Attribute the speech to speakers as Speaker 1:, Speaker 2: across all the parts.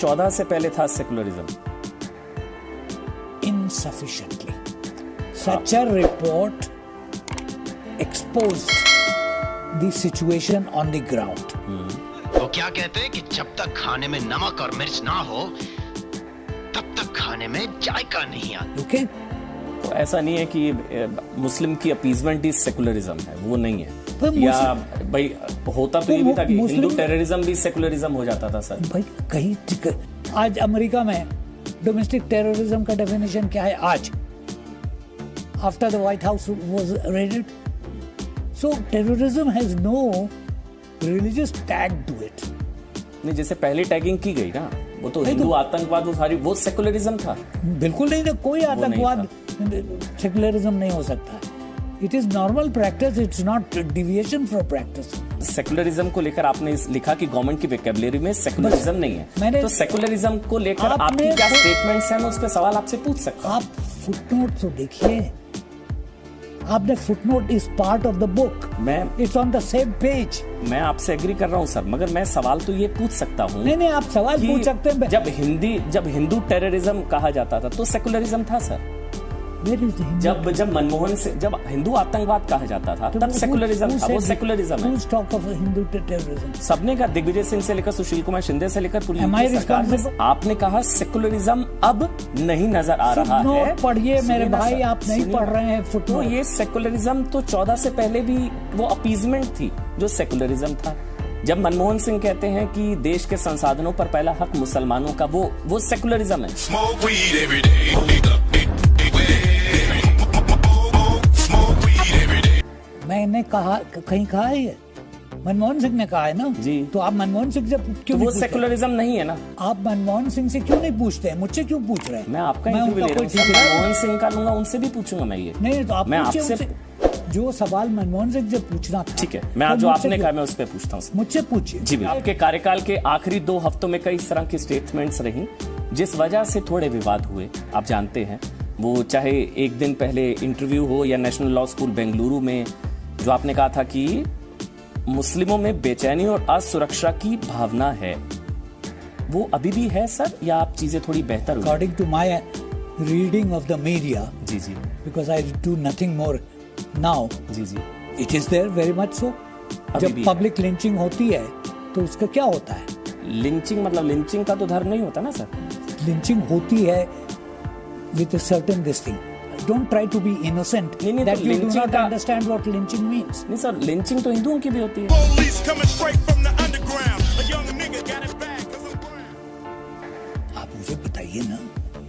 Speaker 1: 14 से पहले था secularism?
Speaker 2: Insufficiently. Such a report exposed the situation on the ground.
Speaker 3: वो क्या कहते हैं कि जब तक खाने में नमक और मिर्च ना हो तब तक खाने में जायका नहीं आता।
Speaker 2: Okay?
Speaker 1: तो ऐसा नहीं है कि मुस्लिम की अपीजमेंट ही सेकुलरिज्म है, वो नहीं है।
Speaker 2: तो
Speaker 1: या भाई होता तो ये भी था कि हिंदू टेररिज्म भी सेकुलरिज्म हो जाता था सर।
Speaker 2: भाई कहीं आज अमेरिका में डोमेस्टिक टेररिज्म का डेफिनेशन क्या है आज, after the White House was raided? So terrorism has no religious tag to it.
Speaker 1: नहीं, जैसे पहले टैगिंग की गई ना, वो तो हिंदू आतंकवाद, वो सारी वो सेकुलरिज्म था।
Speaker 2: बिल्कुल नहीं था, कोई आतंकवाद सेकुलरिज्म नहीं हो सकता। It is normal practice, it's not deviation from practice.
Speaker 1: Secularism को लेकर आपने लिखा कि गवर्नमेंट की वोकैबुलरी में सेकुलरिज्म नहीं है, तो सेकुलरिज्म को लेकर आपकी क्या स्टेटमेंट्स हैं, मैं उस पर सवाल आपसे पूछ सकता हूं?
Speaker 2: आप फुटनोट तो देखिए, आपने footnote is part of the book, it's on the same page.
Speaker 1: मैं आपसे एग्री कर रहा हूं सर, मगर मैं सवाल तो ये पूछ सकता हूं।
Speaker 2: नहीं, आप सवाल पूछ सकते हैं।
Speaker 1: जब हिंदू टेररिज्म कहा जाता था तो सेकुलरिज्म था सर। जब मनमोहन से जब हिंदू आतंकवाद कहा जाता था तब सेकुलरिज्म था, वो सेकुलरिज्म है। सबने कहा, दिग्विजय सिंह से लेकर सुशील कुमार शिंदे से लेकर पूरी सरकार में आपने कहा सेकुलरिज्म अब नहीं नजर आ रहा है।
Speaker 2: पढ़िए मेरे भाई, आप नहीं पढ़ रहे हैं फुटनोट।
Speaker 1: तो ये सेकुलरिज्म तो 14 से पहले भी वो अपीजमेंट थी जो सेकुलरिज्म था। जब मनमोहन सिंह कहते हैं कि देश के संसाधनों पर पहला हक मुसलमानों का, वो सेकुलरिज्म है।
Speaker 2: मैंने कहा, कहीं कहा है ये? मनमोहन सिंह ने कहा है ना जी। तो आप मनमोहन सिंह से क्यों
Speaker 1: तो वो सेकुलरिज्म नहीं है ना?
Speaker 2: आप मनमोहन सिंह से क्यों नहीं पूछते हैं? मुझसे क्यों पूछ रहे हैं?
Speaker 1: मैं आपका इंटरव्यू ले रहा हूं, मनमोहन सिंह का लूंगा, उनसे भी पूछूंगा मैं ये।
Speaker 2: नहीं, तो
Speaker 1: मैं आपसे
Speaker 2: जो सवाल मनमोहन सिंह से पूछना था,
Speaker 1: ठीक है, मैं जो आपने कहा मैं उस पर पूछता हूँ।
Speaker 2: मुझसे पूछिए
Speaker 1: जी। आपके कार्यकाल के आखिरी 2 हफ्तों में कई तरह की स्टेटमेंट्स रही जिस वजह से थोड़े विवाद हुए, आप जानते हैं। वो चाहे एक दिन पहले इंटरव्यू हो या नेशनल लॉ स्कूल बेंगलुरु में जो आपने कहा था कि मुस्लिमों में बेचैनी और असुरक्षा की भावना है, वो अभी भी है सर, या आप चीजें थोड़ी बेहतर हुई?
Speaker 2: According to my reading of the media,
Speaker 1: जी,
Speaker 2: because I do nothing more now,
Speaker 1: जी,
Speaker 2: it is there very much so. जब पब्लिक लिंचिंग होती है तो उसका क्या होता है?
Speaker 1: लिंचिंग मतलब लिंचिंग का तो धर्म नहीं होता ना सर।
Speaker 2: लिंचिंग होती है with a certain this thing. Don't try to be innocent that you do not understand what lynching means.
Speaker 1: नहीं सर, लिंचिंग तो हिंदुओं की भी होती है।
Speaker 2: आप मुझे बताइए ना।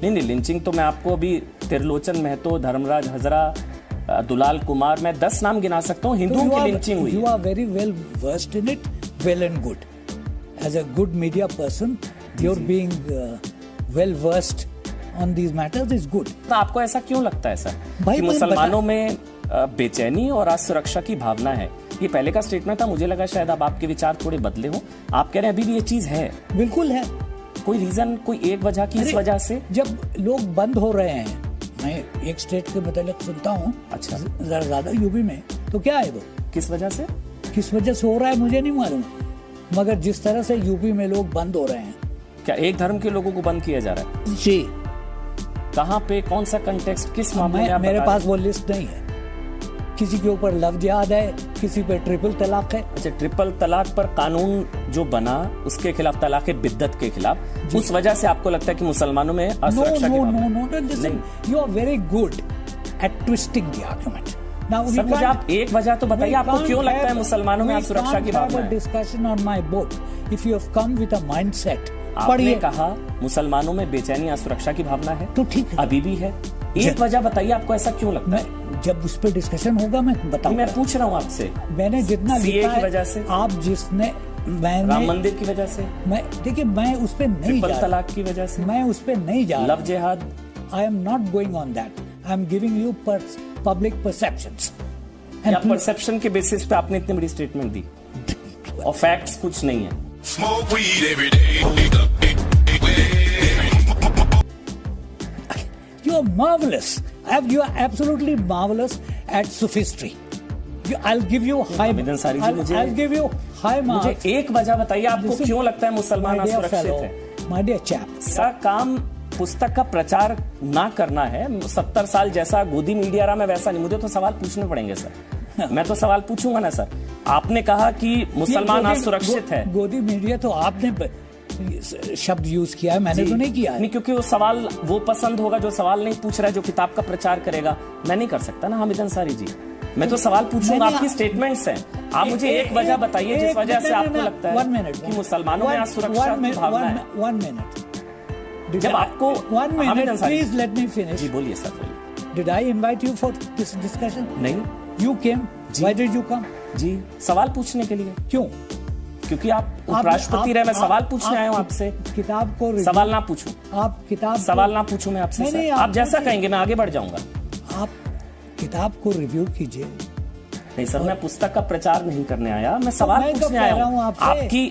Speaker 1: नहीं, लिंचिंग तो मैं आपको अभी त्रिलोचन महतो, धर्मराज हजरा, दुलाल कुमार, मैं 10 नाम गिना सकता हूँ हिंदुओं की लिंचिंग हुई।
Speaker 2: You are very well versed in it, well and good. As a good media person, you're being well versed on these matters is good.
Speaker 1: तो आपको ऐसा क्यों लगता है सर कि मुसलमानों में बेचैनी और असुरक्षा की भावना है? ये पहले का स्टेटमेंट था, मुझे लगा शायद अब आपके विचार थोड़े बदले हो। आप कह रहे हैं अभी भी ये चीज है?
Speaker 2: बिल्कुल है।
Speaker 1: कोई रीजन, कोई एक वजह की इस वजह से?
Speaker 2: जब लोग बंद हो रहे हैं, मैं एक स्टेट के मतलब सुनता हूँ,
Speaker 1: अच्छा,
Speaker 2: जरा ज्यादा यूपी में, तो क्या है वो?
Speaker 1: किस वजह से
Speaker 2: हो रहा है मुझे नहीं मालूम, मगर जिस तरह से यूपी में लोग बंद हो रहे हैं।
Speaker 1: क्या एक धर्म के लोगों को बंद किया जा रहा है?
Speaker 2: जी।
Speaker 1: कहाँ पे, कौन सा कंटेक्स्ट, किस मामले में?
Speaker 2: मेरे पास वो लिस्ट नहीं है। किसी के ऊपर लव जिहाद है, किसी पे ट्रिपल तलाक है।
Speaker 1: अच्छा, ट्रिपल तलाक पर कानून जो बना उसके खिलाफ, तलाक बिद्दत के खिलाफ, उस वजह से आपको लगता है कि मुसलमानों में असुरक्षा की भावना?
Speaker 2: No, you are very good at twisting the argument.
Speaker 1: Sir मुझे आप एक वजह तो बताइए, आपको क्यों लगता है मुसलमानों में असुरक्षा की भावना है?
Speaker 2: Discussion on my book, if you have come with a mindset.
Speaker 1: आपने कहा मुसलमानों में बेचैनी, असुरक्षा की भावना है,
Speaker 2: तो ठीक है,
Speaker 1: अभी भी है। एक वजह बताइए, आपको ऐसा क्यों लगता है?
Speaker 2: जब उस पर डिस्कशन होगा मैं बताऊंगा।
Speaker 1: मैं पूछ रहा हूँ आपसे,
Speaker 2: मैंने जितना लिखा
Speaker 1: की वजह से,
Speaker 2: आप जिसने,
Speaker 1: राम मंदिर की वजह से,
Speaker 2: मैं देखिए, मैं उस पे नहीं जा रहा,
Speaker 1: तलाक की वजह से
Speaker 2: मैं उस पे नहीं जा रहा,
Speaker 1: लव जिहाद,
Speaker 2: I am not going on that, I am giving you public perceptions.
Speaker 1: Perception के बेसिस पे आपने इतनी बड़ी स्टेटमेंट दी और फैक्ट्स कुछ नहीं है।
Speaker 2: You are marvelous. You are absolutely marvelous at sophistry. I'll give you high. I'll give you high marks.
Speaker 1: मुझे एक वजह बताइए, आपको क्यों लगता है मुसलमान असुरक्षित है?
Speaker 2: माय डियर चैप,
Speaker 1: सा काम पुस्तक का प्रचार ना करना है। 70 साल जैसा गोदी मीडिया रहा, मैं वैसा नहीं। मुझे तो सवाल पूछने पड़ेंगे सर, मैं तो सवाल पूछूंगा ना सर। आपने कहा कि मुसलमान आज सुरक्षित है।
Speaker 2: गोदी मीडिया तो आपने शब्द यूज किया है, मैंने तो नहीं किया है।
Speaker 1: नहीं, क्योंकि वो सवाल वो पसंद होगा जो सवाल नहीं पूछ रहा है, जो किताब का प्रचार करेगा। मैं नहीं कर सकता ना हामिद अंसारी जी, मैं तो सवाल पूछूंगा। आपकी स्टेटमेंट्स हैं, आप मुझे एक वजह बताइए जिस वजह से आपको लगता है कि मुसलमानों में आज सुरक्षा की भावना है।
Speaker 2: 1 मिनट,
Speaker 1: जब आपको
Speaker 2: 1 minute please let me finish.
Speaker 1: जी बोलिए सर, बोलिए।
Speaker 2: Did I invite you for this discussion?
Speaker 1: नहीं।
Speaker 2: You came, why did you come?
Speaker 1: जी, सवाल पूछने के लिए।
Speaker 2: क्यों?
Speaker 1: क्योंकि आप उपराष्ट्रपति रहे, मैं सवाल पूछने आया हूँ आपसे।
Speaker 2: किताब को
Speaker 1: सवाल ना पूछूं,
Speaker 2: आप किताब
Speaker 1: सवाल ना पूछूं मैं आपसे सर। आप जैसा कहेंगे मैं आगे बढ़ जाऊंगा।
Speaker 2: आप किताब को रिव्यू कीजिए।
Speaker 1: नहीं सर, मैं पुस्तक का प्रचार नहीं करने आया, मैं सवाल पूछने आया हूँ आपकी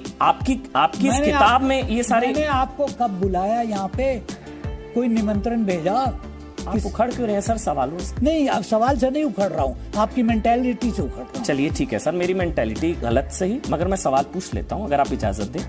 Speaker 1: इस किताब में ये सारे।
Speaker 2: मैंने आपको कब बुलाया यहाँ पे? कोई निमंत्रण भेजा?
Speaker 1: आप उखड़ क्यों रहे हैं सर सवालों से?
Speaker 2: नहीं, आप सवाल से नहीं उखड़ रहा हूँ, आपकी मेंटेलिटी से उखड़ रहा हूँ।
Speaker 1: चलिए ठीक है सर, मेरी मेंटेलिटी गलत सही, मगर मैं सवाल पूछ लेता हूँ अगर आप इजाजत दें।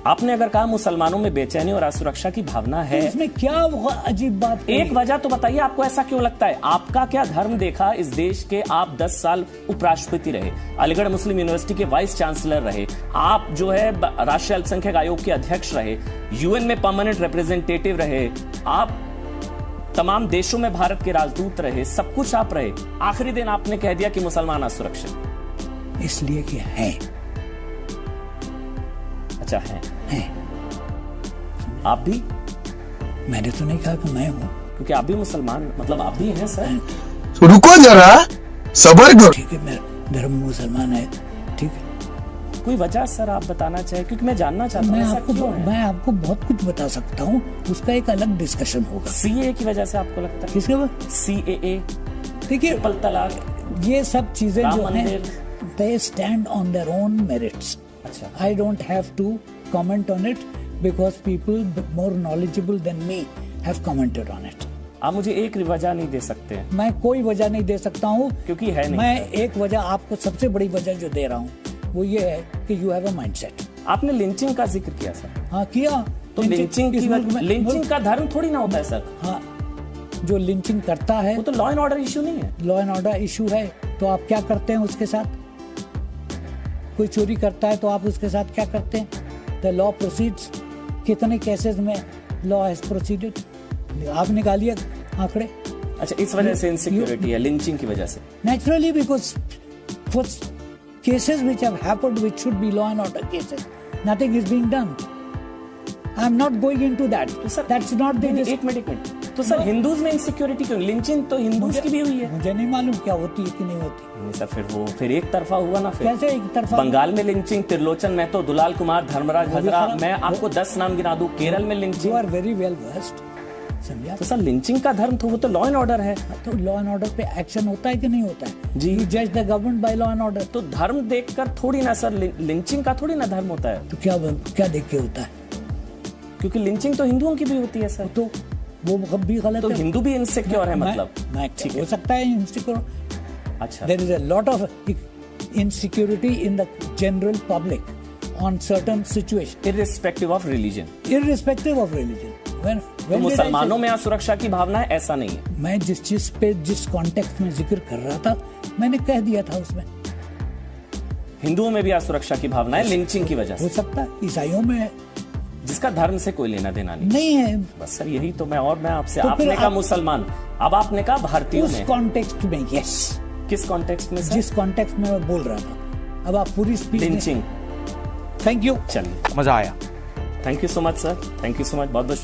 Speaker 1: आपने अगर कहा मुसलमानों में बेचैनी और असुरक्षा की भावना है,
Speaker 2: इसमें क्या अजीब बात?
Speaker 1: एक वजह तो बताइए, आपको ऐसा क्यों लगता है? आपका क्या धर्म देखा इस देश के? आप 10 साल उपराष्ट्रपति रहे, अलीगढ़ मुस्लिम यूनिवर्सिटी के वाइस चांसलर रहे, आप जो है राष्ट्रीय अल्पसंख्यक आयोग के अध्यक्ष रहे, यूएन में परमानेंट रिप्रेजेंटेटिव रहे, आप तमाम देशों में भारत के राजदूत रहे, सब कुछ आप रहे। आखिरी दिन आपने कह दिया कि मुसलमान असुरक्षित।
Speaker 2: इसलिए कि है।
Speaker 1: अच्छा है। आप भी?
Speaker 2: मैंने तो नहीं कहा कि मैं हूं,
Speaker 1: क्योंकि आप भी मुसलमान, मतलब आप भी हैं सर।
Speaker 4: रुको जरा, सबर करो।
Speaker 2: ठीक है, मेरा धर्म मुसलमान है, ठीक है।
Speaker 1: कोई वजह सर आप बताना चाहे? क्योंकि मैं जानना चाहता हूँ।
Speaker 2: मैं आपको बहुत कुछ बता सकता हूँ, उसका एक अलग डिस्कशन होगा।
Speaker 1: सीएए की वजह से आपको लगता है?
Speaker 2: किसके वजह?
Speaker 1: सीएए,
Speaker 2: देखिए,
Speaker 1: ट्रिपल तलाक,
Speaker 2: ये सब चीजें जो हैं, they stand on their own merits.
Speaker 1: अच्छा।
Speaker 2: I don't have to comment on it because people more knowledgeable than me have commented on it.
Speaker 1: आप मुझे एक वजह नहीं दे सकते?
Speaker 2: मैं कोई वजह नहीं दे सकता हूँ,
Speaker 1: क्योंकि है नहीं।
Speaker 2: मैं एक वजह आपको, सबसे बड़ी वजह जो दे रहा हूँ वो ये है कि यू हैव अ माइंडसेट।
Speaker 1: आपने लिंचिंग का जिक्र किया सर।
Speaker 2: हाँ, किया।
Speaker 1: तो लिंचिंग का धर्म थोड़ी ना होता है सर।
Speaker 2: हाँ, जो लिंचिंग करता है
Speaker 1: वो तो लॉ एंड ऑर्डर इशू नहीं है।
Speaker 2: लॉ एंड ऑर्डर इशू है, तो आप क्या करते हैं उसके साथ? कोई चोरी करता है तो आप उसके साथ क्या करते हैं? The law proceeds. कितने केसेस में लॉ हैज प्रोसीडेड? आप निकालिए आंकड़े।
Speaker 1: अच्छा, इस वजह से इनसिक्योरिटी है, लिंचिंग की वजह से?
Speaker 2: Naturally, because for cases which have happened, which should be law and order cases, nothing is being done. I am not going into that. That's not the.
Speaker 1: एक मिनट। तो सर हिंदूज में insecurity क्यों? Lynching तो Hindus की भी हुई है।
Speaker 2: मुझे नहीं मालूम क्या होती है कि नहीं होती।
Speaker 1: नहीं सर, फिर एक तरफा हुआ ना। फिर
Speaker 2: कैसे एक तरफा?
Speaker 1: बंगाल में लिंचिंग, त्रिलोचन महतो, दुलाल कुमार, धर्मराज हजरा, मैं आपको 10 नाम गिना दूं। केरल में lynching.
Speaker 2: You are very well versed. समझा?
Speaker 1: तो सर लिंचिंग का धर्म तो वो तो लॉ एंड ऑर्डर है।
Speaker 2: तो लॉ एंड ऑर्डर पे एक्शन होता है कि नहीं होता है?
Speaker 1: जी।
Speaker 2: You judge the government by law and order.
Speaker 1: तो धर्म देखकर थोड़ी ना सर, लिंचिंग का थोड़ी ना धर्म होता है।
Speaker 2: तो क्या देख के होता है?
Speaker 1: क्योंकि लिंचिंग तो हिंदुओं की भी होती है सर।
Speaker 2: तो वो भी गलत
Speaker 1: तो
Speaker 2: है।
Speaker 1: हिंदू भी इनसिक्योर है मतलब?
Speaker 2: ठीक हो सकता है इनसिक्योर।
Speaker 1: अच्छा।
Speaker 2: There is a lot of insecurity in the general public on certain situations.
Speaker 1: Irrespective of religion.
Speaker 2: Irrespective of religion.
Speaker 1: तो मुसलमानों में असुरक्षा की भावना है, ऐसा नहीं है।
Speaker 2: मैं जिस चीज पे, जिस कॉन्टेक्स्ट में जिक्र कर रहा था, मैंने कह दिया था उसमें।
Speaker 1: हिंदुओं में भी असुरक्षा की भावना है लिंचिंग की वजह से।
Speaker 2: हो सकता है ईसाइयों में,
Speaker 1: जिसका धर्म से कोई लेना देना
Speaker 2: नहीं है।
Speaker 1: बस सर यही तो मैं आपसे,
Speaker 2: तो
Speaker 1: आपने कहा मुसलमान, अब आपने कहा भारतीयों में।
Speaker 2: उस कॉन्टेक्स्ट में, यस।
Speaker 1: किस कॉन्टेक्स्ट में सर?
Speaker 2: जिस कॉन्टेक्स्ट में मैं बोल रहा था। अब आप पूरी स्पीच
Speaker 1: लिंचिंग।
Speaker 2: Thank you.
Speaker 1: चलिए,
Speaker 4: मजा आया।
Speaker 1: Thank you so much sir, thank you so much, बहुत बहुत